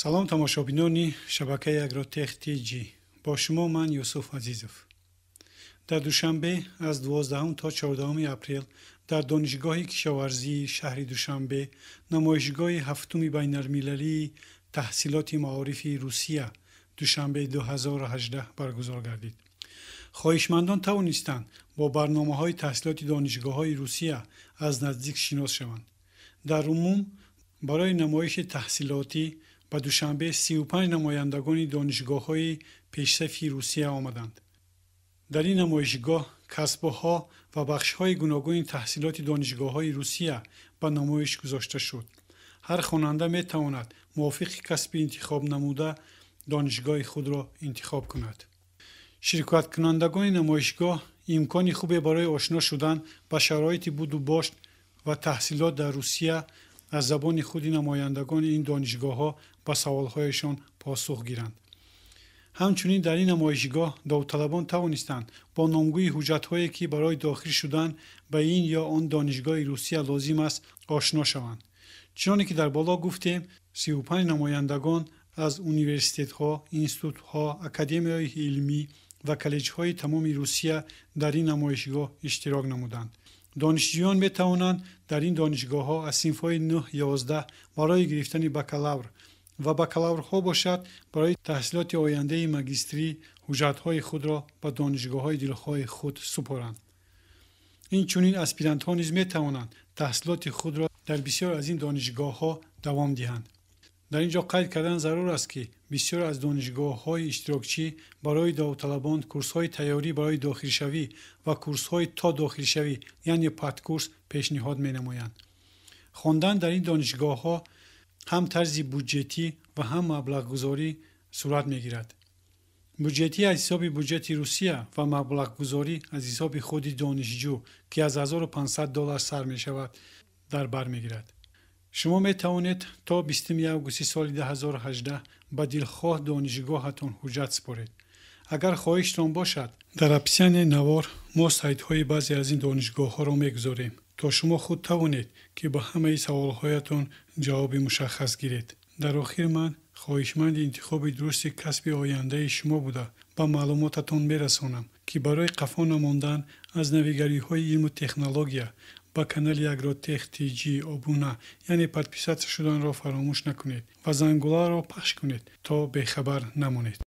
салом тамошобинони шабакаи Агротех TG. Бо шумо ман Юсуф Азизов. дар душанбе аз 12 то 14 апрел дар донишгоҳи кишоварзии шаҳри Душанбе намоишгоҳи ҳафтуми байналмилалии таҳсилоти маорифи Русия Душанбе 2018 баргузор гардид. хоҳишмандон тавонистанд бо барномаҳои таҳсилоти донишгоҳҳои Русия аз наздик шинос шаванд. дар умум барои намоиши таҳсилотӣ ба Душанбе 35 намояндагони донишгоҳҳои пешсафи Русия омаданд. дар ин намоишгоҳ касбҳо ва бахшҳои гуногуни таҳсилоти донишгоҳҳои Русия ба намоиш гузошта шуд. ҳар хонанда метавонад мувофиқи касби интихоб намуда донишгоҳи худро интихоб кунад. ширкаткунандагони намоишгоҳ имкони хубе барои ошно шудан ба шароити буду бошт ва таҳсилот дар Русия аз забони худи намояндагони ин донишгоҳҳо ба саволҳояшон посух гиранд. ҳамчунин дар ин намоишгоҳ довталабон тавонистанд бо номгӯи ҳуҷҷатҳое ки барои дохил шудан ба ин ё он донишгоҳи Русия лозим аст ошно шаванд. чуноне ки дар боло гуфтем, 35 намояндагон аз университетҳо, институтҳо, академияҳои илмӣ ва коллеҷҳои тамоми Русия дар ин намоишгоҳ иштирок намуданд. донишҷӯён метавонанд дар ин донишгоҳҳо аз синфҳои 9-11 барои гирифтани бакалавр ва бакалаврҳо бошад барои таҳсилоти ояндаи магистрӣ ҳуҷҷатҳои худро ба донишгоҳҳои дилхоҳи худ супоранд. инчунин аспирантҳо низ метавонанд таҳсилоти худро дар бисёр аз ин донишгоҳҳо давом диҳанд. дар ин ҷо қайд кардан зарур аст ки бисёр аз донишгоҳҳои иштирокчӣ барои довталабон курсҳои тайёрӣ барои дохилшавӣ ва курсҳои то дохилшавӣ яъне падкурс пешниҳод менамоянд. хондан дар ин донишгоҳҳо ҳам тарзи буҷетӣ ва ҳам маблағгузорӣ сурат мегирад. буҷетӣ аз ҳисоби буҷети Русия ва маблағгузорӣ аз ҳисоби худи донишҷӯ ки аз $1500 сар мешавад дар бар мегирад. шумо метавонед то 20 августи соли 2018 ба дилхоҳ донишгоҳатон ҳуҷҷат супоред. агар хоҳиштон бошад, дар опсияни навор мо сайтҳои баъзе аз ин донишгоҳҳоро мегузорем, то шумо худ тавонед ки ба ҳамаи саволҳоятон ҷавоби мушаххас гиред. дар охир ман хоҳишманди интихоби дурусти касби ояндаи шумо буда ба маълумотатон мерасонам ки барои қафо намондан аз навигариҳои илму технология ба канали Агротех TG обуна яъне подписатсия шуданро фаромӯш накунед ва зангуларо пахш кунед то бехабар намонед.